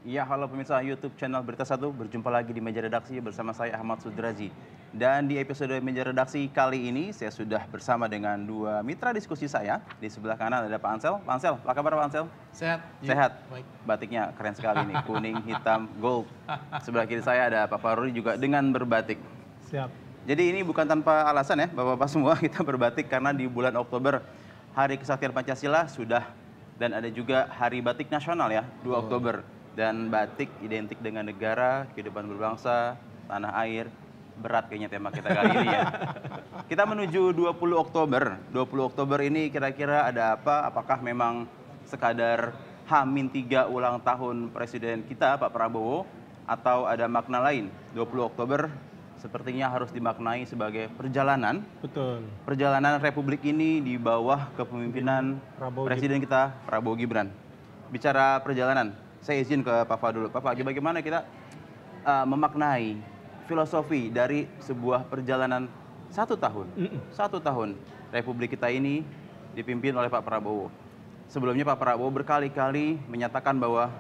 Ya, halo pemirsa YouTube channel Berita Satu, berjumpa lagi di meja redaksi bersama saya Ahmad Sudraji. Dan di episode meja redaksi kali ini saya sudah bersama dengan dua mitra diskusi saya. Di sebelah kanan ada Pak Ansel. Pak Ansel, apa kabar Pak Ansel? Sehat. Sehat. Baik. Batiknya keren sekali nih, kuning, hitam, gold. Sebelah kiri saya ada Pak Faruri juga dengan berbatik. Siap. Jadi ini bukan tanpa alasan ya, Bapak-Bapak semua kita berbatik karena di bulan Oktober Hari Kesaktian Pancasila sudah, dan ada juga Hari Batik Nasional ya, 2 Oktober. Dan batik identik dengan negara, kehidupan berbangsa, tanah air. Berat kayaknya tema kita kali ini ya. Kita menuju 20 Oktober. 20 Oktober ini kira-kira ada apa? Apakah memang sekadar H-3 ulang tahun Presiden kita, Pak Prabowo, atau ada makna lain? 20 Oktober sepertinya harus dimaknai sebagai perjalanan. Betul. Perjalanan Republik ini di bawah kepemimpinan Presiden kita, Prabowo Gibran. Bicara perjalanan, saya izin ke Pak Fa dulu. Pak Fa, bagaimana kita memaknai filosofi dari sebuah perjalanan 1 tahun? 1 tahun Republik kita ini dipimpin oleh Pak Prabowo. Sebelumnya Pak Prabowo berkali-kali menyatakan bahwa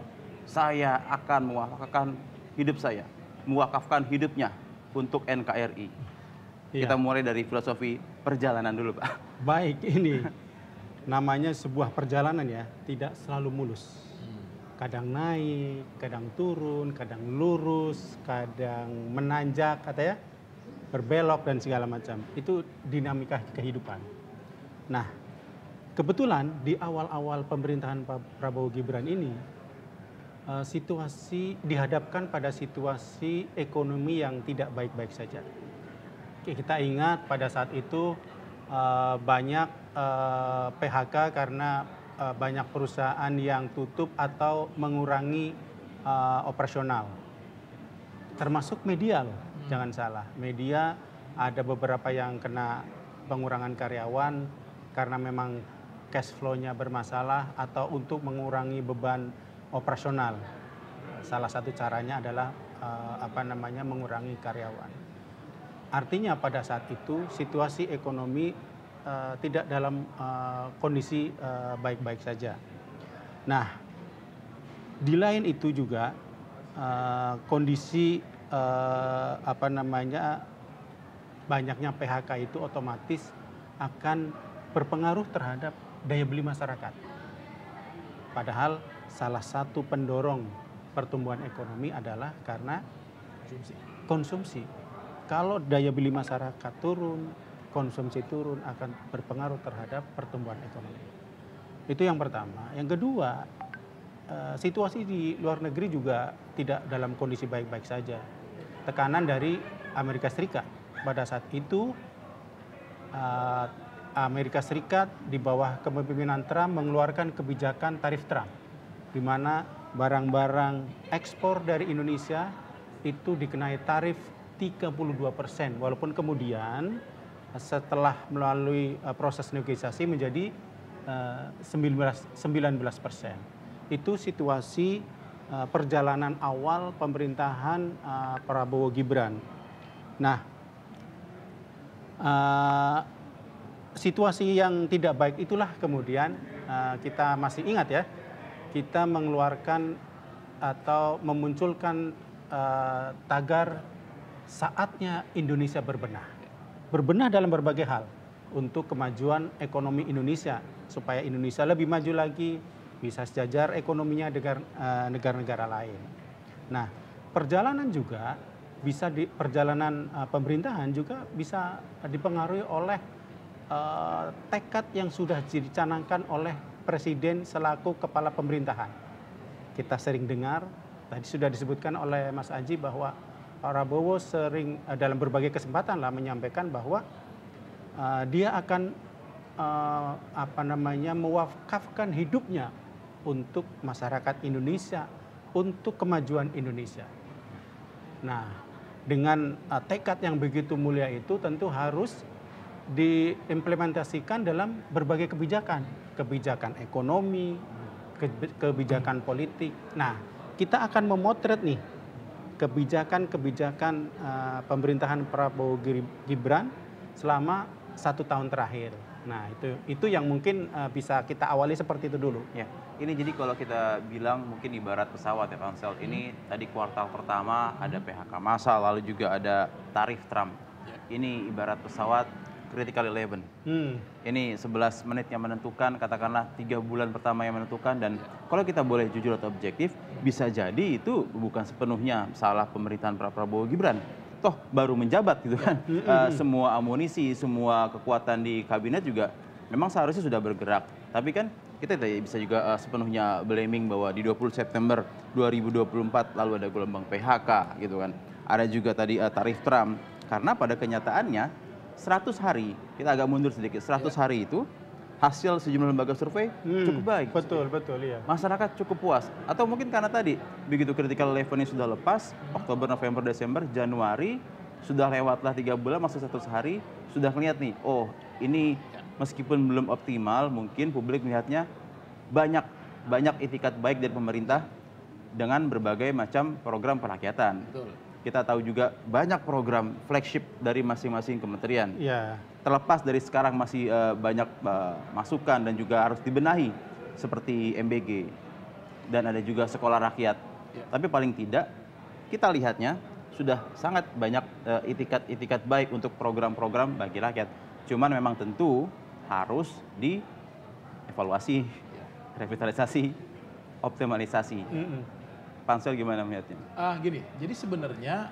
saya akan mewakafkan hidupnya untuk NKRI. Iya. Kita mulai dari filosofi perjalanan dulu, Pak. Baik, ini namanya sebuah perjalanan ya, tidak selalu mulus. Kadang naik, kadang turun, kadang lurus, kadang menanjak, kata ya, berbelok dan segala macam. Itu dinamika kehidupan. Nah, kebetulan di awal-awal pemerintahan Pak Prabowo Gibran ini, situasi dihadapkan pada situasi ekonomi yang tidak baik-baik saja. Kita ingat pada saat itu banyak PHK karena banyak perusahaan yang tutup atau mengurangi operasional. Termasuk media loh, jangan salah. Media ada beberapa yang kena pengurangan karyawan karena memang cash flow-nya bermasalah atau untuk mengurangi beban operasional. Salah satu caranya adalah mengurangi karyawan. Artinya pada saat itu situasi ekonomi tidak dalam kondisi baik-baik saja. Nah, di lain itu juga kondisi banyaknya PHK itu otomatis akan berpengaruh terhadap daya beli masyarakat. Padahal salah satu pendorong pertumbuhan ekonomi adalah karena konsumsi. Kalau daya beli masyarakat turun, konsumsi turun, akan berpengaruh terhadap pertumbuhan ekonomi. Itu yang pertama. Yang kedua, situasi di luar negeri juga tidak dalam kondisi baik-baik saja. Tekanan dari Amerika Serikat. Pada saat itu, Amerika Serikat di bawah kepemimpinan Trump mengeluarkan kebijakan tarif Trump, di mana barang-barang ekspor dari Indonesia itu dikenai tarif 32%, walaupun kemudian setelah melalui proses negosiasi menjadi 19%. Itu situasi perjalanan awal pemerintahan Prabowo Gibran. Nah, situasi yang tidak baik itulah kemudian kita masih ingat ya, kita mengeluarkan atau memunculkan tagar saatnya Indonesia berbenah. Berbenah dalam berbagai hal untuk kemajuan ekonomi Indonesia, supaya Indonesia lebih maju lagi, bisa sejajar ekonominya dengan negara-negara lain. Nah, perjalanan juga perjalanan pemerintahan juga bisa dipengaruhi oleh tekad yang sudah dicanangkan oleh Presiden selaku kepala pemerintahan. Kita sering dengar, tadi sudah disebutkan oleh Mas Aji bahwa Pak Prabowo sering dalam berbagai kesempatan menyampaikan bahwa dia akan mewakafkan hidupnya untuk masyarakat Indonesia, untuk kemajuan Indonesia. Nah, dengan tekad yang begitu mulia itu tentu harus diimplementasikan dalam berbagai kebijakan, kebijakan ekonomi, kebijakan politik. Nah, kita akan memotret nih kebijakan-kebijakan pemerintahan Prabowo Gibran selama 1 tahun terakhir. Nah, itu yang mungkin bisa kita awali seperti itu dulu. Ya, ini jadi kalau kita bilang mungkin ibarat pesawat ya Pak Ansel, ini tadi kuartal pertama ada PHK massal, lalu juga ada tarif Trump. Ini ibarat pesawat critical 11. Ini 11 menit yang menentukan, katakanlah 3 bulan pertama yang menentukan, dan kalau kita boleh jujur atau objektif, bisa jadi itu bukan sepenuhnya salah pemerintahan Prabowo Gibran. Toh baru menjabat gitu kan. Semua amunisi, semua kekuatan di kabinet juga memang seharusnya sudah bergerak. Tapi kan kita tidak bisa juga sepenuhnya blaming bahwa di 20 September 2024 lalu ada gelombang PHK gitu kan. Ada juga tadi tarif Trump, karena pada kenyataannya 100 hari, kita agak mundur sedikit, 100 hari itu hasil sejumlah lembaga survei cukup baik. Betul, iya. Masyarakat cukup puas. Atau mungkin karena tadi, begitu critical 11 ini sudah lepas, Oktober, November, Desember, Januari, sudah lewatlah 3 bulan, masuk 100 hari, sudah ngeliat nih, oh ini meskipun belum optimal, mungkin publik melihatnya banyak itikat baik dari pemerintah dengan berbagai macam program perakyatan. Betul. Kita tahu juga banyak program flagship dari masing-masing kementerian. Iya. Terlepas dari sekarang masih banyak masukan dan juga harus dibenahi seperti MBG dan ada juga sekolah rakyat. Tapi paling tidak kita lihatnya sudah sangat banyak itikat baik untuk program-program bagi rakyat. Cuman memang tentu harus dievaluasi, revitalisasi, optimalisasi. Pansel gimana melihatnya? Gini, jadi sebenarnya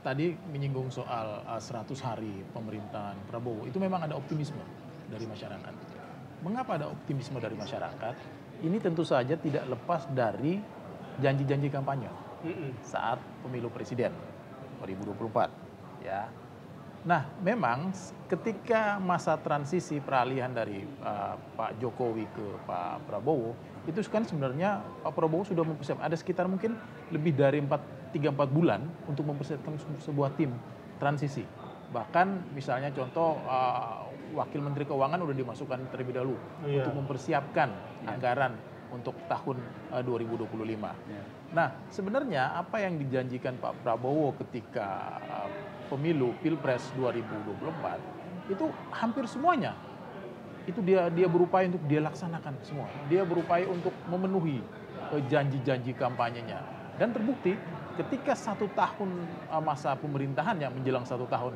tadi menyinggung soal 100 hari pemerintahan Prabowo, itu memang ada optimisme dari masyarakat. Mengapa ada optimisme dari masyarakat? Ini tentu saja tidak lepas dari janji-janji kampanye saat pemilu presiden 2024. Ya. Nah, memang ketika masa transisi peralihan dari Pak Jokowi ke Pak Prabowo, itu kan sebenarnya Pak Prabowo sudah mempersiapkan, ada sekitar mungkin lebih dari 3-4 bulan untuk mempersiapkan sebuah tim transisi. Bahkan misalnya contoh Wakil Menteri Keuangan sudah dimasukkan terlebih dahulu untuk mempersiapkan anggaran untuk tahun 2025. Nah, sebenarnya apa yang dijanjikan Pak Prabowo ketika pemilu Pilpres 2024 itu hampir semuanya itu dia berupaya untuk dia laksanakan semua. Dia berupaya untuk memenuhi janji-janji kampanyenya. Dan terbukti ketika 1 tahun masa pemerintahannya menjelang 1 tahun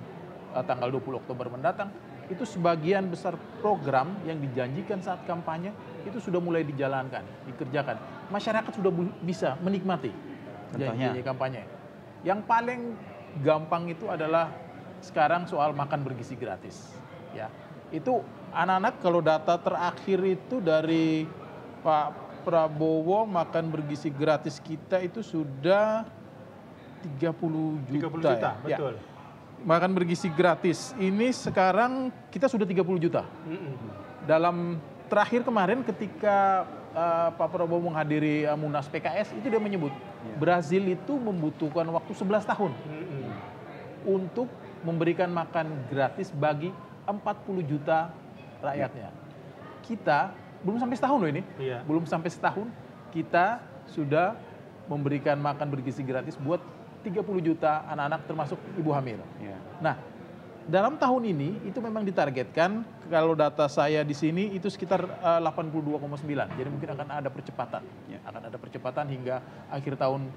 tanggal 20 Oktober mendatang, itu sebagian besar program yang dijanjikan saat kampanye itu sudah mulai dijalankan, dikerjakan. Masyarakat sudah bisa menikmati janji-janji kampanye. Yang paling gampang itu adalah sekarang soal makan bergizi gratis. Ya, itu anak-anak kalau data terakhir itu dari Pak Prabowo makan bergizi gratis kita itu sudah 30 juta. 30 juta, ya. betul. Makan bergizi gratis ini sekarang kita sudah 30 juta. Dalam terakhir kemarin ketika Pak Prabowo menghadiri Munas PKS itu dia menyebut Brazil itu membutuhkan waktu 11 tahun untuk memberikan makan gratis bagi 40 juta rakyatnya. Kita belum sampai setahun loh ini. Belum sampai setahun kita sudah memberikan makan bergizi gratis buat 30 juta anak-anak termasuk ibu hamil. Nah, dalam tahun ini itu memang ditargetkan kalau data saya di sini itu sekitar 82,9. Jadi mungkin akan ada percepatan. Akan ada percepatan hingga akhir tahun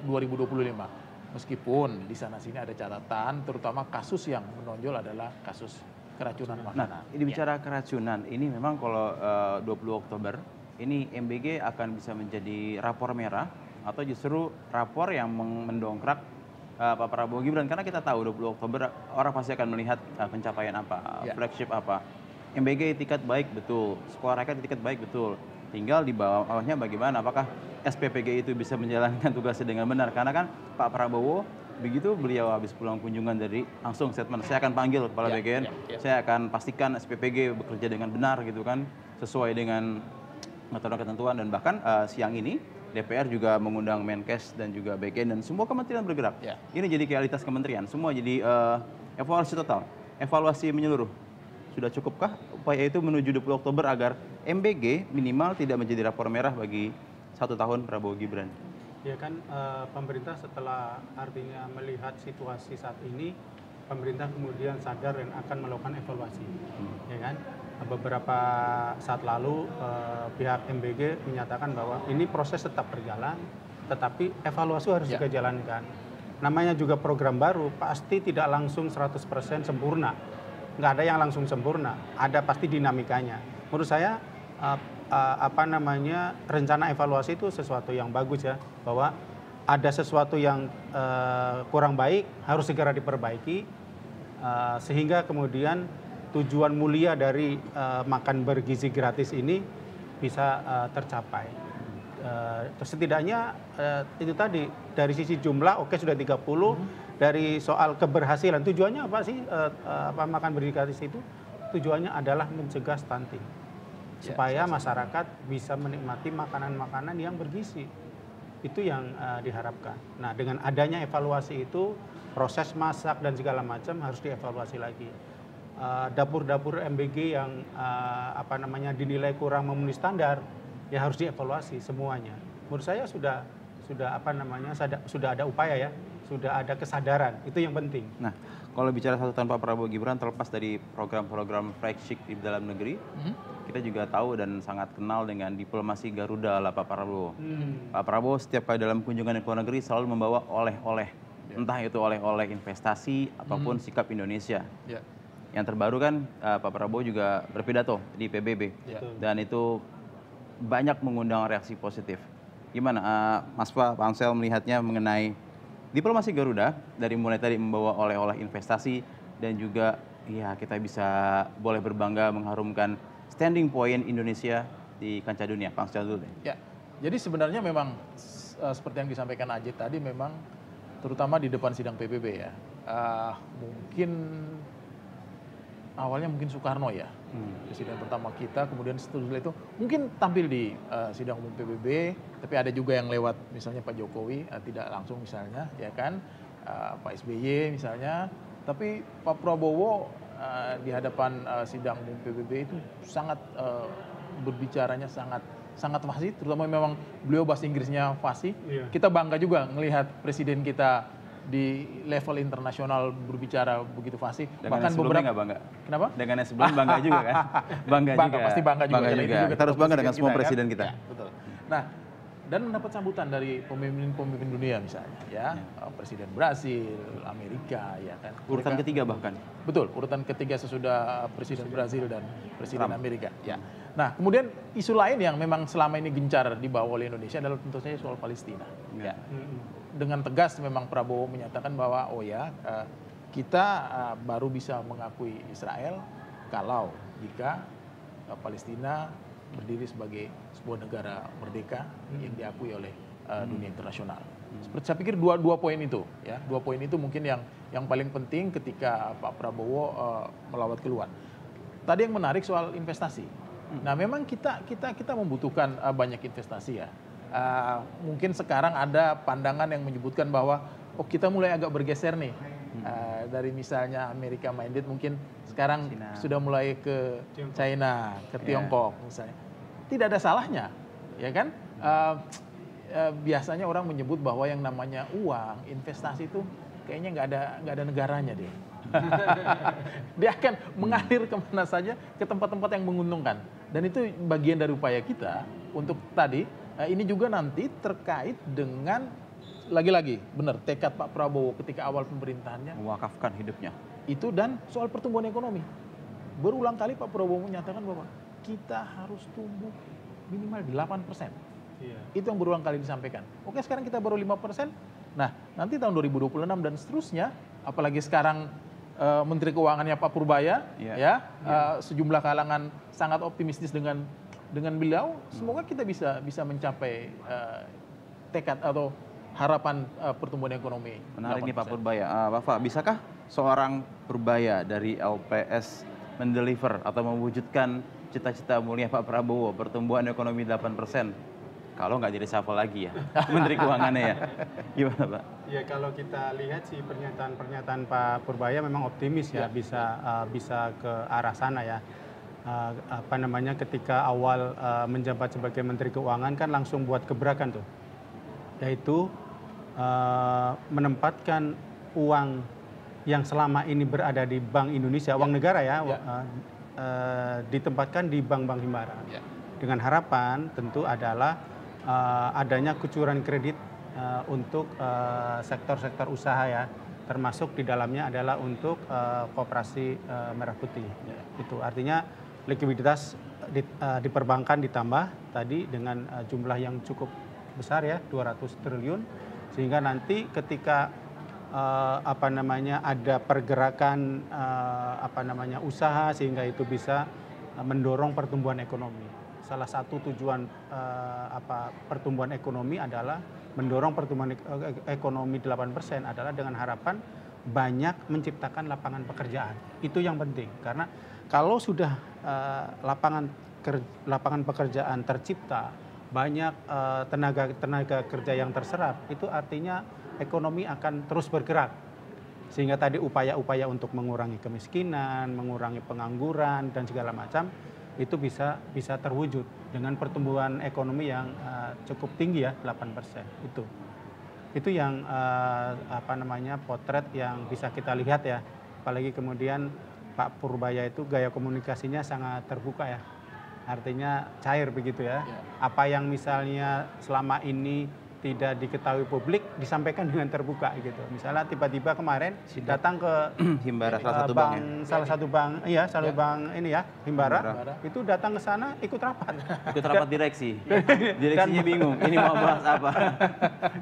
2025. Meskipun di sana-sini ada catatan, terutama kasus yang menonjol adalah kasus keracunan makanan. Nah, ini bicara keracunan, ini memang kalau 20 Oktober, ini MBG akan bisa menjadi rapor merah atau justru rapor yang mendongkrak Pak Prabowo Gibran. Karena kita tahu 20 Oktober orang pasti akan melihat pencapaian apa, flagship apa. MBG itikat baik betul, sekolah rakyat itikat baik betul. Tinggal di bawahnya bagaimana, apakah SPPG itu bisa menjalankan tugasnya dengan benar. Karena kan Pak Prabowo begitu beliau habis pulang kunjungan dari langsung statement, saya akan panggil kepala BGN, saya akan pastikan SPPG bekerja dengan benar gitu kan, sesuai dengan aturan ketentuan. Dan bahkan siang ini DPR juga mengundang Menkes dan juga BGN dan semua kementerian bergerak. Ini jadi realitas kementerian, semua jadi evaluasi total, evaluasi menyeluruh. Sudah cukupkah upaya itu menuju 20 Oktober agar MBG minimal tidak menjadi rapor merah bagi 1 tahun Prabowo Gibran? Ya kan pemerintah setelah artinya melihat situasi saat ini pemerintah kemudian sadar dan akan melakukan evaluasi, ya kan? Beberapa saat lalu pihak MBG menyatakan bahwa ini proses tetap berjalan, tetapi evaluasi harus juga jalankan. Namanya juga program baru, pasti tidak langsung 100% sempurna. Nggak ada yang langsung sempurna, ada pasti dinamikanya. Menurut saya rencana evaluasi itu sesuatu yang bagus ya, bahwa ada sesuatu yang kurang baik harus segera diperbaiki, sehingga kemudian tujuan mulia dari makan bergizi gratis ini bisa tercapai. Setidaknya itu tadi dari sisi jumlah oke sudah 30, dari soal keberhasilan tujuannya apa sih makan bergizi gratis itu? Tujuannya adalah mencegah stunting supaya masyarakat bisa menikmati makanan-makanan yang bergizi. Itu yang diharapkan. Nah, dengan adanya evaluasi itu proses masak dan segala macam harus dievaluasi lagi. Dapur-dapur MBG yang dinilai kurang memenuhi standar ya harus dievaluasi semuanya. Menurut saya sudah ada upaya ya, sudah ada kesadaran, itu yang penting. Nah, kalau bicara satu tanpa Prabowo Gibran, terlepas dari program-program flagship di dalam negeri, kita juga tahu dan sangat kenal dengan diplomasi Garuda ala Pak Prabowo. Pak Prabowo setiap kali dalam kunjungan ke luar negeri selalu membawa oleh-oleh, entah itu oleh-oleh investasi apapun sikap Indonesia. Yang terbaru kan Pak Prabowo juga berpidato di PBB dan itu banyak mengundang reaksi positif. Gimana Mas Pak Ansel melihatnya mengenai diplomasi Garuda dari mulai tadi membawa oleh-oleh investasi dan juga ya kita bisa boleh berbangga mengharumkan standing point Indonesia di kancah dunia. Pak Ansel dulu deh. Ya, jadi sebenarnya memang seperti yang disampaikan Ajit tadi memang terutama di depan sidang PBB ya. Mungkin awalnya mungkin Soekarno ya, presiden pertama kita, kemudian setelah itu mungkin tampil di sidang umum PBB, tapi ada juga yang lewat misalnya Pak Jokowi, tidak langsung misalnya, ya kan, Pak SBY misalnya, tapi Pak Prabowo di hadapan sidang umum PBB itu sangat berbicaranya sangat fasih, terutama memang beliau bahasa Inggrisnya fasih. Kita bangga juga melihat presiden kita di level internasional berbicara begitu fasih. Dengan bahkan beberapa nggak bangga. Kenapa? Dengan yang sebelum bangga juga kan? Bangga juga. Pasti bangga juga. Kita harus bangga dengan semua presiden kita. Ya, betul. Nah, dan mendapat sambutan dari pemimpin-pemimpin dunia misalnya, ya. Presiden Brasil, Amerika, ya kan. Urutan ketiga bahkan. Betul, urutan ketiga sesudah presiden Brasil dan presiden Amerika. Ya. Nah, kemudian isu lain yang memang selama ini gencar dibawa oleh Indonesia adalah tentu saja soal Palestina. Ya. Dengan tegas memang Prabowo menyatakan bahwa kita baru bisa mengakui Israel kalau jika Palestina berdiri sebagai sebuah negara merdeka yang diakui oleh dunia internasional. Seperti saya pikir dua poin itu, ya, dua poin itu mungkin yang paling penting ketika Pak Prabowo melawat keluar. Tadi yang menarik soal investasi. Nah, memang kita membutuhkan banyak investasi ya. Mungkin sekarang ada pandangan yang menyebutkan bahwa kita mulai agak bergeser nih dari misalnya Amerika minded mungkin sekarang sudah mulai ke China, ke Tiongkok misalnya. Tidak ada salahnya, ya kan? Biasanya orang menyebut bahwa yang namanya uang, investasi itu kayaknya nggak ada negaranya deh. Dia akan mengalir kemana saja ke tempat-tempat yang menguntungkan. Dan itu bagian dari upaya kita untuk tadi. Ini juga nanti terkait dengan lagi-lagi benar tekad Pak Prabowo ketika awal pemerintahannya mewakafkan hidupnya. Itu dan soal pertumbuhan ekonomi. Berulang kali Pak Prabowo menyatakan bahwa kita harus tumbuh minimal 8%. Itu yang berulang kali disampaikan. Oke, sekarang kita baru 5%. Nah, nanti tahun 2026 dan seterusnya, apalagi sekarang Menteri Keuangannya Pak Purbaya, sejumlah kalangan sangat optimistis dengan beliau, semoga kita bisa mencapai tekad atau harapan pertumbuhan ekonomi. Menarik nih Pak Purbaya. Bapak, bisakah seorang Purbaya dari LPS mendeliver atau mewujudkan cita-cita mulia Pak Prabowo pertumbuhan ekonomi 8%? Kalau nggak jadi reshuffle lagi ya, Menteri Keuangannya ya. Gimana Pak? Ya kalau kita lihat sih pernyataan Pak Purbaya memang optimis ya, bisa ke arah sana ya. Ketika awal menjabat sebagai Menteri Keuangan kan langsung buat gebrakan tuh, yaitu menempatkan uang yang selama ini berada di Bank Indonesia, uang negara ya, ditempatkan di bank-bank himbara. Dengan harapan tentu adalah adanya kucuran kredit untuk sektor-sektor usaha ya, termasuk di dalamnya adalah untuk koperasi merah putih. Itu artinya likuiditas di perbankan ditambah tadi dengan jumlah yang cukup besar ya, 200 triliun, sehingga nanti ketika ada pergerakan usaha sehingga itu bisa mendorong pertumbuhan ekonomi. Salah satu tujuan pertumbuhan ekonomi adalah mendorong pertumbuhan ekonomi 8% adalah dengan harapan banyak menciptakan lapangan pekerjaan. Itu yang penting karena kalau sudah lapangan pekerjaan tercipta, banyak tenaga kerja yang terserap, itu artinya ekonomi akan terus bergerak. Sehingga tadi upaya-upaya untuk mengurangi kemiskinan, mengurangi pengangguran dan segala macam itu bisa terwujud dengan pertumbuhan ekonomi yang cukup tinggi ya, 8%. Itu yang potret yang bisa kita lihat ya. Apalagi kemudian Pak Purbaya itu gaya komunikasinya sangat terbuka ya. Artinya cair begitu ya. Apa yang misalnya selama ini tidak diketahui publik disampaikan dengan terbuka gitu. Misalnya tiba-tiba kemarin datang ke Himbara salah satu bank ini ya, Himbara. Itu datang ke sana ikut rapat. Ikut rapat direksi. Direksinya bingung, ini mau bahas apa.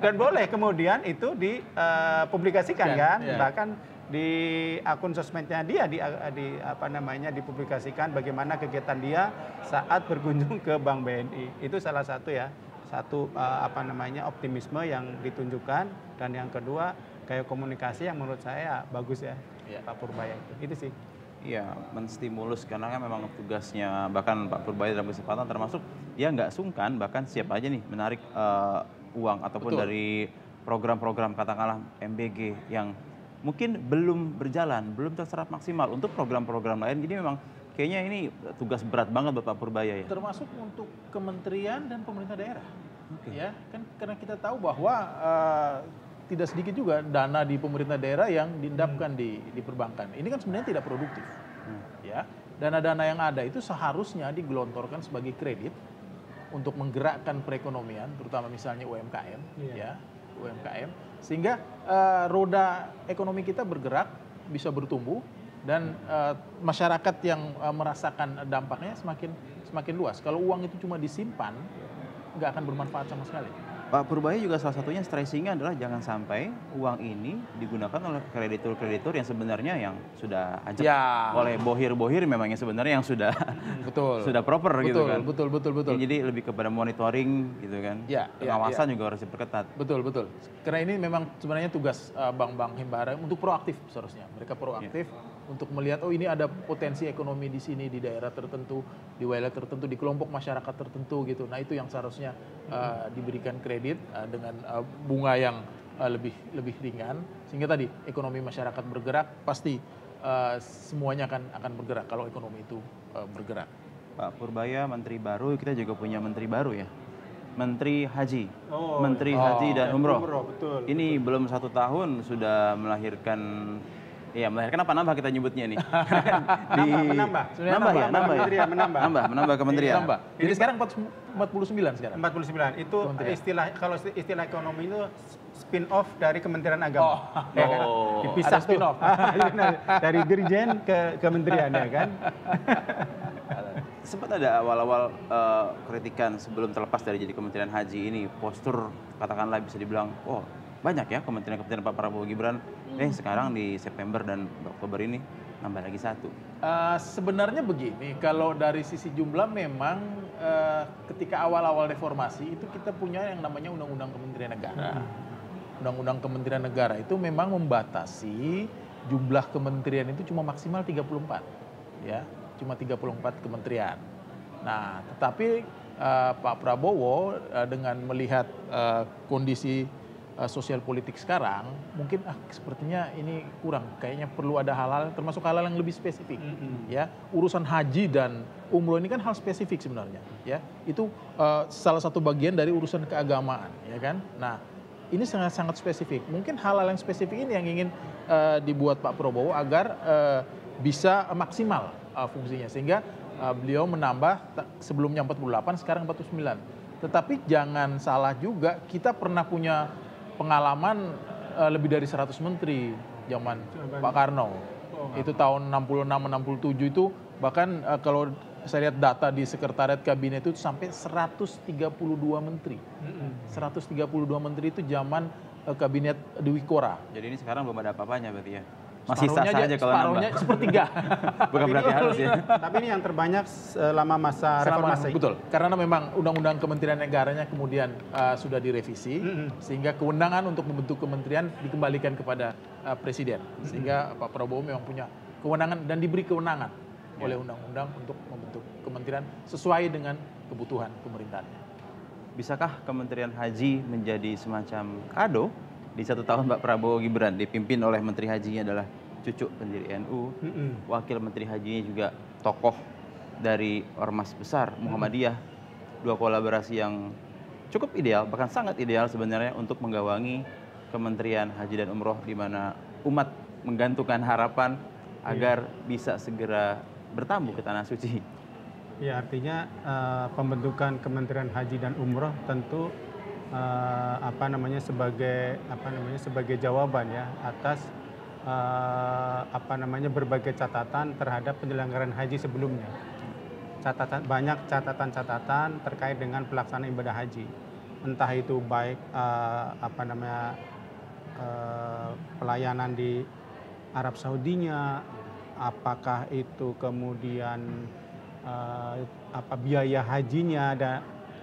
Dan boleh kemudian itu dipublikasikan kan, bahkan di akun sosmednya dia dipublikasikan bagaimana kegiatan dia saat berkunjung ke Bank BNI. Itu salah satu ya. Optimisme yang ditunjukkan, dan yang kedua gaya komunikasi yang menurut saya bagus ya, Pak Purbaya itu sih. Iya, menstimulus karena kan memang tugasnya, bahkan Pak Purbaya dalam kesempatan termasuk dia nggak sungkan bahkan siap aja nih menarik uang ataupun dari program-program katakanlah MBG yang mungkin belum berjalan, belum terserap maksimal untuk program-program lain. Jadi memang kayaknya ini tugas berat banget Bapak Purbaya ya. Termasuk untuk kementerian dan pemerintah daerah. Ya, kan karena kita tahu bahwa tidak sedikit juga dana di pemerintah daerah yang diendapkan di perbankan. Ini kan sebenarnya tidak produktif. Ya, dana-dana yang ada itu seharusnya digelontorkan sebagai kredit untuk menggerakkan perekonomian, terutama misalnya UMKM, UMKM, sehingga roda ekonomi kita bergerak, bisa bertumbuh. Dan masyarakat yang merasakan dampaknya semakin luas. Kalau uang itu cuma disimpan, nggak akan bermanfaat sama sekali. Pak Purbaya juga salah satunya stressingnya adalah jangan sampai uang ini digunakan oleh kreditur-kreditur yang sebenarnya yang sudah ajak oleh bohir-bohir memangnya sebenarnya yang sudah sudah proper gitu kan. Betul. Jadi lebih kepada monitoring gitu kan. Pengawasan juga harus diperketat. Betul. Karena ini memang sebenarnya tugas bank-bank himbara untuk proaktif seharusnya. Mereka proaktif untuk melihat ini ada potensi ekonomi di sini, di daerah tertentu, di wilayah tertentu, di kelompok masyarakat tertentu gitu. Nah itu yang seharusnya diberikan kredit dengan bunga yang lebih ringan, sehingga tadi ekonomi masyarakat bergerak, pasti semuanya akan bergerak kalau ekonomi itu bergerak. Pak Purbaya Menteri baru, kita juga punya Menteri baru ya, Menteri Haji, Menteri Haji dan Umroh. Betul. Ini belum 1 tahun sudah melahirkan. Iya, melahirkan apa nambah kita nyebutnya nih? Menambah kementerian. Jadi sekarang 49 sekarang. 49 itu kalau istilah ekonomi itu spin off dari Kementerian Agama. Dipisah spin off dari dirjen ke kementerian ya kan. Sempat ada awal-awal kritikan sebelum terlepas dari jadi Kementerian Haji ini, postur katakanlah bisa dibilang banyak ya kementerian-kementerian Pak Prabowo Gibran. Sekarang di September dan Oktober ini nambah lagi 1. Sebenarnya begini, kalau dari sisi jumlah memang ketika awal-awal reformasi itu kita punya yang namanya Undang-Undang Kementerian Negara. Undang-Undang Kementerian Negara itu memang membatasi jumlah kementerian itu cuma maksimal 34. Ya, cuma 34 kementerian. Nah, tetapi Pak Prabowo dengan melihat kondisi sosial politik sekarang, mungkin sepertinya ini kurang, kayaknya perlu ada hal-hal, termasuk hal-hal yang lebih spesifik. Ya, urusan haji dan umroh ini kan hal spesifik sebenarnya. Ya, itu salah satu bagian dari urusan keagamaan, ya kan. Nah, ini sangat-sangat spesifik. Mungkin hal-hal yang spesifik ini yang ingin dibuat Pak Prabowo agar bisa maksimal fungsinya. Sehingga beliau menambah sebelumnya 48, sekarang 49. Tetapi jangan salah juga, kita pernah punya pengalaman lebih dari 100 menteri zaman Pak Karno. Itu tahun 66-67 itu bahkan kalau saya lihat data di sekretariat kabinet itu sampai 132 menteri. 132 menteri itu zaman kabinet Dewi Kora. Jadi ini sekarang belum ada apa-apanya berarti ya? Masih Separuhnya sah-sah aja kalau nambah. separuhnya sepertiga. Bukan berarti harus ya. Tapi ini yang terbanyak selama masa reformasi. Betul, karena memang undang-undang kementerian negaranya kemudian sudah direvisi, sehingga kewenangan untuk membentuk kementerian dikembalikan kepada presiden. Sehingga Pak Prabowo memang punya kewenangan dan diberi kewenangan oleh undang-undang untuk membentuk kementerian sesuai dengan kebutuhan pemerintahannya. Bisakah Kementerian Haji menjadi semacam kado di 1 tahun Pak Prabowo Gibran dipimpin oleh Menteri Hajinya adalah cucu pendiri NU, wakil Menteri Hajinya juga tokoh dari Ormas Besar Muhammadiyah, dua kolaborasi yang cukup ideal, bahkan sangat ideal sebenarnya untuk menggawangi Kementerian Haji dan Umroh di mana umat menggantungkan harapan agar bisa segera bertamu ke Tanah Suci. Ya, artinya pembentukan Kementerian Haji dan Umroh tentu sebagai jawaban ya atas berbagai catatan terhadap penyelenggaraan haji sebelumnya. Banyak catatan terkait dengan pelaksanaan ibadah haji. Entah itu baik pelayanan di Arab Saudinya, apakah itu kemudian biaya hajinya,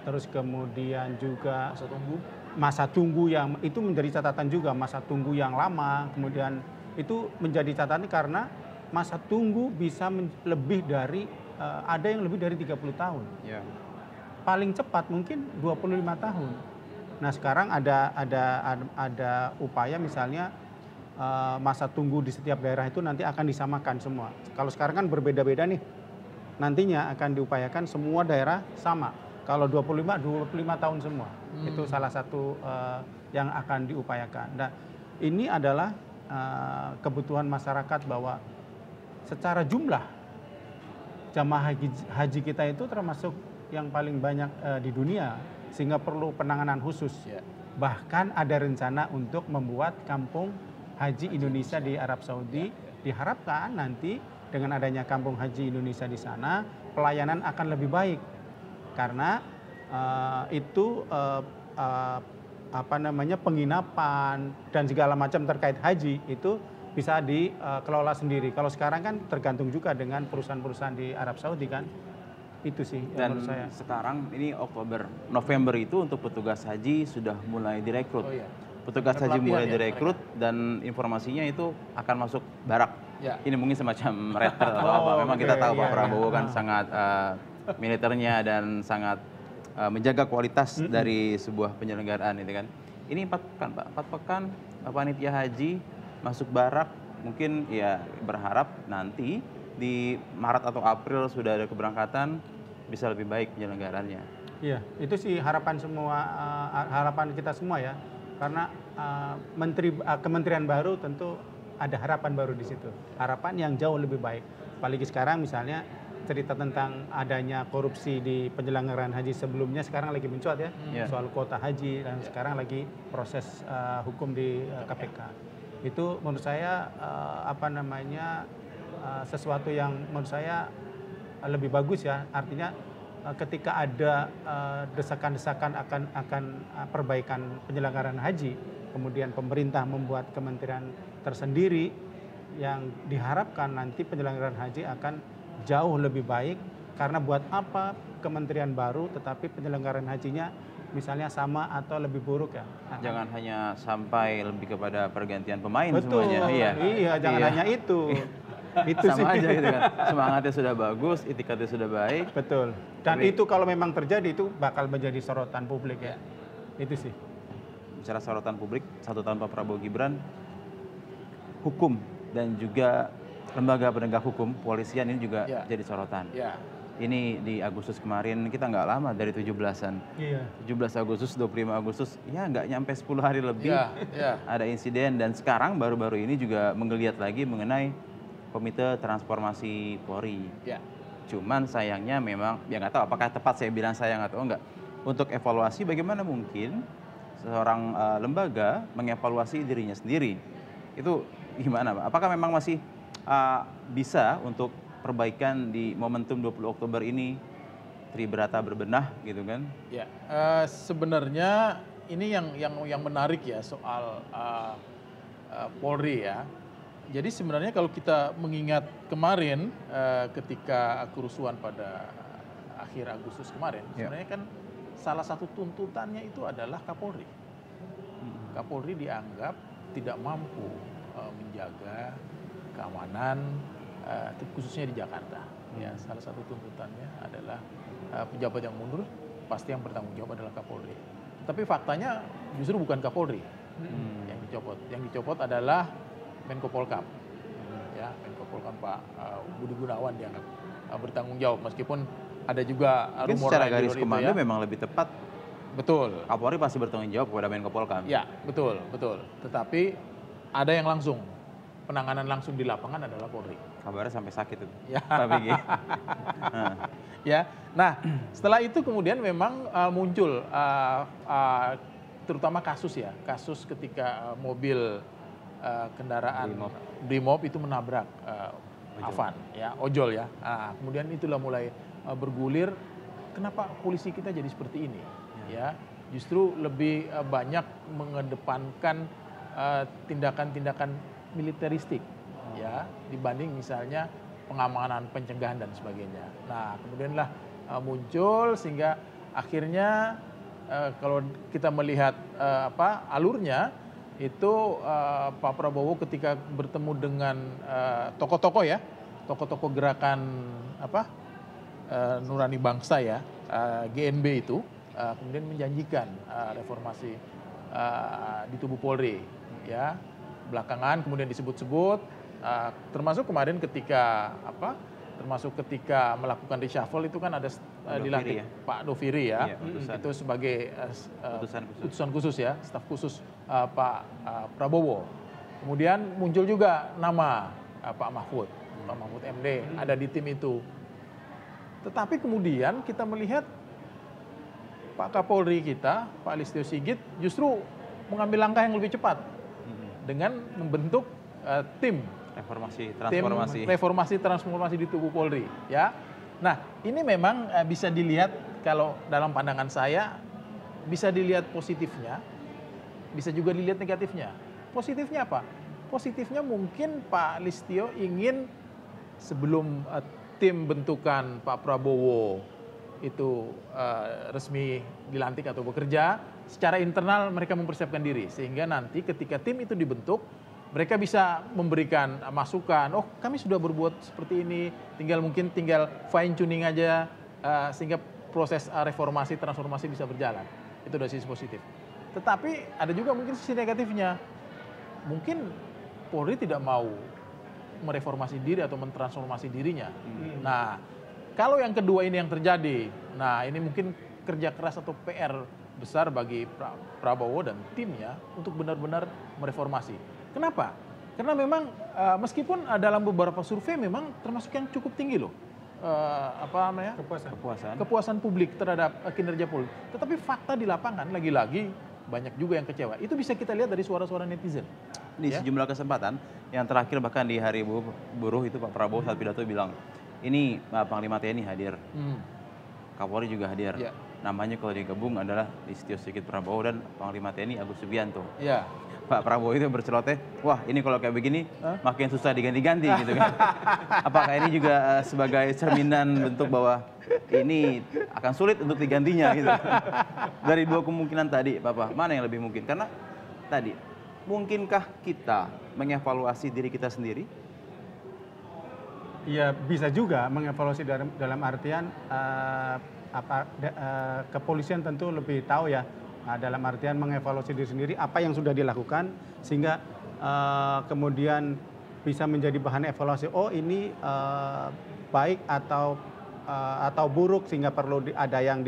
terus kemudian juga masa tunggu yang itu menjadi catatan juga, masa tunggu yang lama, kemudian itu menjadi catatan karena masa tunggu bisa lebih dari ada yang lebih dari 30 tahun. Ya. Paling cepat mungkin 25 tahun. Nah, sekarang ada upaya misalnya masa tunggu di setiap daerah itu nanti akan disamakan semua. Kalau sekarang kan berbeda-beda nih. Nantinya akan diupayakan semua daerah sama. Kalau 25 tahun semua. Itu salah satu yang akan diupayakan. Nah, ini adalah kebutuhan masyarakat bahwa secara jumlah jamaah haji kita itu termasuk yang paling banyak di dunia, sehingga perlu penanganan khusus. Bahkan ada rencana untuk membuat kampung haji Indonesia di Arab Saudi. Diharapkan nanti dengan adanya kampung haji Indonesia di sana, pelayanan akan lebih baik. Karena penginapan dan segala macam terkait haji itu bisa dikelola sendiri. Kalau sekarang kan tergantung juga dengan perusahaan-perusahaan di Arab Saudi kan. Itu sih Dan menurut saya. sekarang ini November itu untuk petugas haji sudah mulai direkrut. Petugas haji mulai direkrut dan informasinya itu akan masuk barak. Ini mungkin semacam retter atau apa. Memang kita tahu Pak Prabowo kan sangat militernya dan sangat menjaga kualitas dari sebuah penyelenggaraan itu kan. Ini 4 pekan Pak, 4 pekan panitia haji masuk barak, mungkin ya berharap nanti di Maret atau April sudah ada keberangkatan, bisa lebih baik penyelenggarannya. Iya, itu sih harapan kita semua ya. Karena kementerian baru tentu ada harapan baru di situ. Harapan yang jauh lebih baik. Apalagi sekarang misalnya cerita tentang adanya korupsi di penyelenggaraan haji sebelumnya sekarang lagi mencuat ya. Soal kuota haji dan sekarang lagi proses hukum di KPK. Itu menurut saya sesuatu yang menurut saya lebih bagus ya. Artinya ketika ada desakan-desakan akan perbaikan penyelenggaraan haji, kemudian pemerintah membuat kementerian tersendiri yang diharapkan nanti penyelenggaraan haji akan jauh lebih baik. Karena buat apa kementerian baru tetapi penyelenggaraan hajinya misalnya sama atau lebih buruk ya. Jangan hanya sampai lebih kepada pergantian pemain. Betul, semuanya. Iya, jangan hanya itu. Itu sama sih. aja gitu kan. Semangatnya sudah bagus, itikadnya sudah baik. Betul. Dan itu kalau memang terjadi itu bakal menjadi sorotan publik ya. Itu sih. Bicara sorotan publik, 1 tahun Pak Prabowo Gibran, hukum dan juga lembaga penegak hukum, polisian ini juga jadi sorotan. ini di Agustus kemarin kita nggak lama dari 17-an. Iya. 17 Agustus, 25 Agustus, ya nggak nyampe 10 hari lebih ada insiden. Dan sekarang baru-baru ini juga menggeliat lagi mengenai Komite Transformasi Polri. Ya. Cuman sayangnya memang, ya nggak tahu apakah tepat saya bilang sayang atau enggak. Untuk evaluasi bagaimana mungkin seorang lembaga mengevaluasi dirinya sendiri. Itu gimana Pak? Apakah memang masih bisa untuk perbaikan di momentum 20 Oktober ini, Tribrata berbenah gitu kan? Ya, sebenarnya ini yang menarik ya soal Polri ya. Jadi sebenarnya kalau kita mengingat kemarin ketika kerusuhan pada akhir Agustus kemarin, sebenarnya kan salah satu tuntutannya itu adalah Kapolri. Kapolri dianggap tidak mampu menjaga keamanan, khususnya di Jakarta. Ya, salah satu tuntutannya adalah pejabat yang mundur pasti yang bertanggung jawab adalah Kapolri. Tapi faktanya justru bukan Kapolri yang dicopot. Yang dicopot adalah Menko Polkam. Ya, Menko Polkam Pak Budi Gunawan dianggap bertanggung jawab meskipun ada juga rumor secara garis itu komando ya. memang lebih tepat. Betul. Kapolri pasti bertanggung jawab kepada Menko Polkam. Ya, betul. Tetapi ada yang langsung penanganan langsung di lapangan adalah Polri. Kabarnya sampai sakit itu. Ya. Pak Bigi. Ya. Nah, setelah itu kemudian memang muncul terutama kasus ketika mobil kendaraan Brimob itu menabrak Avan, ya, ojol ya. Nah, kemudian itulah mulai bergulir. Kenapa polisi kita jadi seperti ini? Ya, justru lebih banyak mengedepankan tindakan-tindakan militeristik, ya, dibanding misalnya pengamanan, pencegahan dan sebagainya. Nah, kemudianlah muncul sehingga akhirnya kalau kita melihat alurnya itu Pak Prabowo ketika bertemu dengan tokoh-tokoh gerakan Nurani Bangsa ya, GNB itu kemudian menjanjikan reformasi di tubuh Polri, ya. Belakangan kemudian disebut-sebut, termasuk kemarin ketika melakukan reshuffle itu kan ada dilantik ya? Pak Doviri ya, itu sebagai utusan khusus ya, staf khusus Pak Prabowo. Kemudian muncul juga nama Pak Mahfud MD ada di tim itu. Tetapi kemudian kita melihat Pak Kapolri kita, Pak Listio Sigit justru mengambil langkah yang lebih cepat dengan membentuk tim reformasi transformasi di tubuh Polri, ya. Nah, ini memang bisa dilihat kalau dalam pandangan saya bisa dilihat positifnya, bisa juga dilihat negatifnya. Positifnya apa? Positifnya mungkin Pak Listio ingin sebelum tim bentukan Pak Prabowo itu resmi dilantik atau bekerja, secara internal mereka mempersiapkan diri sehingga nanti ketika tim itu dibentuk mereka bisa memberikan masukan, oh kami sudah berbuat seperti ini, tinggal fine tuning aja sehingga proses reformasi transformasi bisa berjalan. Itu dari sisi positif. Tetapi ada juga mungkin sisi negatifnya. Mungkin Polri tidak mau mereformasi diri atau mentransformasi dirinya. Nah, kalau yang kedua ini yang terjadi, nah ini mungkin kerja keras atau PR besar bagi Prabowo dan timnya untuk benar-benar mereformasi. Kenapa? Karena memang meskipun dalam beberapa survei memang termasuk yang cukup tinggi loh, kepuasan publik terhadap kinerja Polri. Tetapi fakta di lapangan lagi-lagi banyak juga yang kecewa. Itu bisa kita lihat dari suara-suara netizen. Di sejumlah kesempatan, yang terakhir bahkan di Hari Buruh itu Pak Prabowo saat pidato bilang, ini Panglima TNI hadir, Kapolri juga hadir. Ya. Namanya kalau digabung adalah Listio Sigit Prabowo dan Panglima TNI Agus Subianto. Ya. Pak Prabowo itu berceloteh, wah ini kalau kayak begini makin susah diganti-ganti gitu kan. Apakah ini juga sebagai cerminan bentuk bahwa ini akan sulit untuk digantinya gitu. Dari dua kemungkinan tadi, Bapak, mana yang lebih mungkin? Karena tadi, mungkinkah kita mengevaluasi diri kita sendiri? Ya bisa juga mengevaluasi dalam artian kepolisian tentu lebih tahu ya, dalam artian mengevaluasi diri sendiri apa yang sudah dilakukan sehingga kemudian bisa menjadi bahan evaluasi. Oh ini baik atau atau buruk sehingga perlu ada yang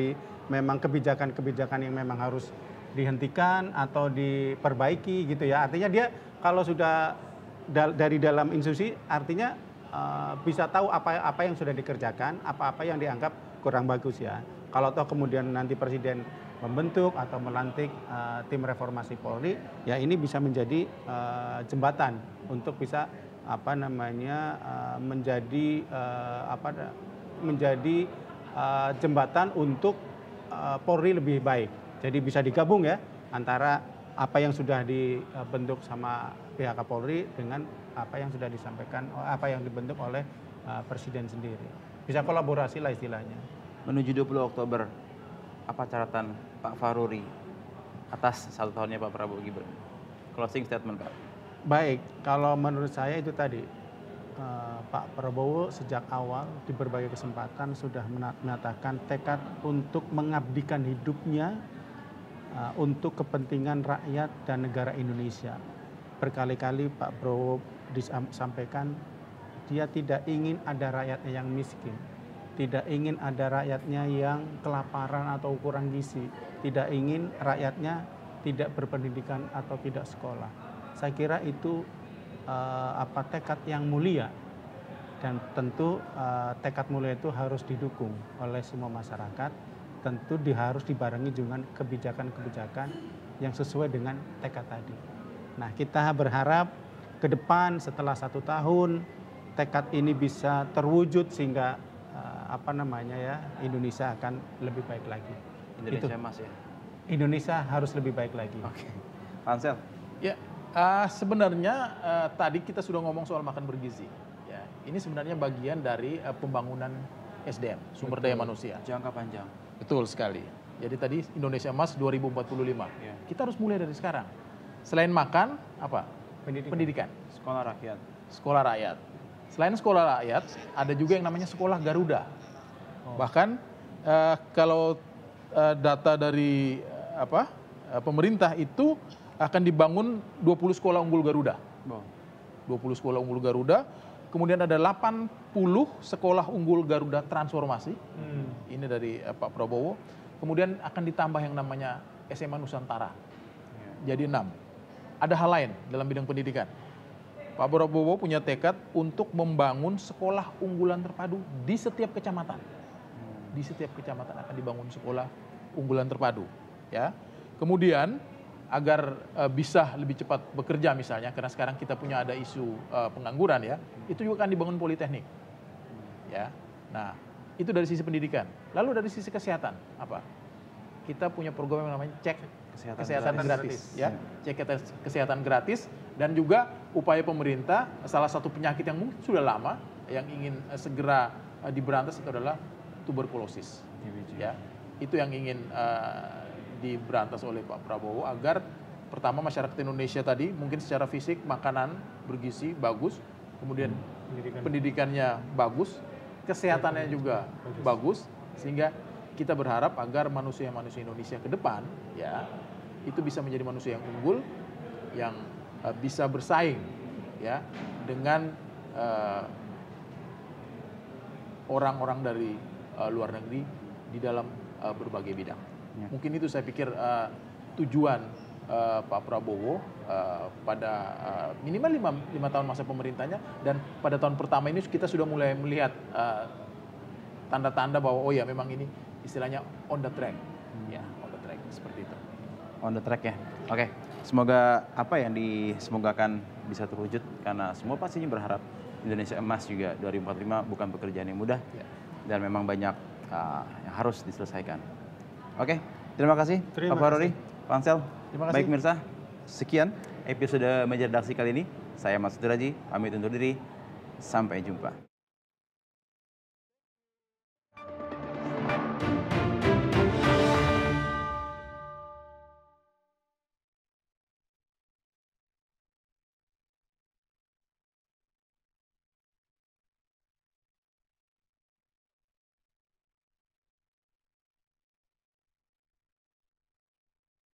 memang kebijakan-kebijakan yang memang harus dihentikan atau diperbaiki gitu ya. Artinya dia kalau sudah dari dalam institusi artinya bisa tahu apa yang sudah dikerjakan, apa yang dianggap kurang bagus ya. Kalau toh kemudian nanti presiden membentuk atau melantik tim reformasi Polri, ya ini bisa menjadi jembatan untuk bisa menjadi jembatan untuk Polri lebih baik. Jadi bisa digabung ya antara apa yang sudah dibentuk sama pihak Polri dengan apa yang sudah disampaikan, apa yang dibentuk oleh presiden sendiri. Bisa kolaborasi lah istilahnya. Menuju 20 Oktober, apa catatan Pak Faruri atas 1 tahunnya Pak Prabowo Gibran? Closing statement Pak. Baik, kalau menurut saya itu tadi Pak Prabowo sejak awal di berbagai kesempatan sudah menyatakan tekad untuk mengabdikan hidupnya untuk kepentingan rakyat dan negara Indonesia. Berkali-kali Pak Prabowo disampaikan dia tidak ingin ada rakyatnya yang miskin, tidak ingin ada rakyatnya yang kelaparan atau kurang gizi, tidak ingin rakyatnya tidak berpendidikan atau tidak sekolah. Saya kira itu tekad yang mulia, dan tentu tekad mulia itu harus didukung oleh semua masyarakat. Tentu harus dibarengi dengan kebijakan-kebijakan yang sesuai dengan tekad tadi. Nah, kita berharap ke depan setelah 1 tahun tekad ini bisa terwujud sehingga Indonesia akan lebih baik lagi. Indonesia Mas ya. Indonesia harus lebih baik lagi. Oke. Pansel. Ya, sebenarnya tadi kita sudah ngomong soal makan bergizi. Ya, ini sebenarnya bagian dari pembangunan SDM, sumber daya manusia. Jangka panjang. Betul sekali. Jadi tadi Indonesia Emas 2045. Ya. Kita harus mulai dari sekarang. Selain makan, apa? Pendidikan. Sekolah rakyat. Sekolah rakyat. Selain sekolah rakyat, ada juga yang namanya sekolah Garuda. Bahkan kalau data dari pemerintah itu akan dibangun 20 sekolah unggul Garuda. 20 sekolah unggul Garuda. Kemudian ada 80 sekolah unggul Garuda transformasi. Ini dari Pak Prabowo. Kemudian akan ditambah yang namanya SMA Nusantara. Jadi 6. Ada hal lain dalam bidang pendidikan. Pak Prabowo punya tekad untuk membangun sekolah unggulan terpadu di setiap kecamatan. Di setiap kecamatan akan dibangun sekolah unggulan terpadu. Ya. Kemudian agar bisa lebih cepat bekerja misalnya, karena sekarang kita punya ada isu pengangguran ya, itu juga akan dibangun politeknik. Ya. Nah, itu dari sisi pendidikan. Lalu dari sisi kesehatan, apa? Kita punya program yang namanya cek kesehatan gratis. Ya. Cek kesehatan gratis, dan juga upaya pemerintah, salah satu penyakit yang mungkin sudah lama, yang ingin segera diberantas itu adalah tuberkulosis. Ya. Itu yang ingin diberantas oleh Pak Prabowo agar pertama masyarakat Indonesia tadi mungkin secara fisik makanan bergizi bagus, kemudian pendidikannya bagus, kesehatannya juga bagus, sehingga kita berharap agar manusia-manusia Indonesia ke depan ya itu bisa menjadi manusia yang unggul, yang bisa bersaing ya dengan orang-orang dari luar negeri di dalam berbagai bidang. Ya. Mungkin itu saya pikir tujuan Pak Prabowo pada minimal 5 tahun masa pemerintahnya, dan pada tahun pertama ini kita sudah mulai melihat tanda-tanda bahwa oh ya memang ini istilahnya on the track. Ya, on the track seperti itu. On the track ya. Oke. Semoga apa yang disemogakan bisa terwujud, karena semua pastinya berharap Indonesia Emas juga 2045 bukan pekerjaan yang mudah ya. Dan memang banyak yang harus diselesaikan. Oke, terima kasih Pak Faruri, Pansel. Baik Mirsa, sekian episode Meja Redaksi kali ini. Saya Mas Sudiraji, pamit undur diri. Sampai jumpa.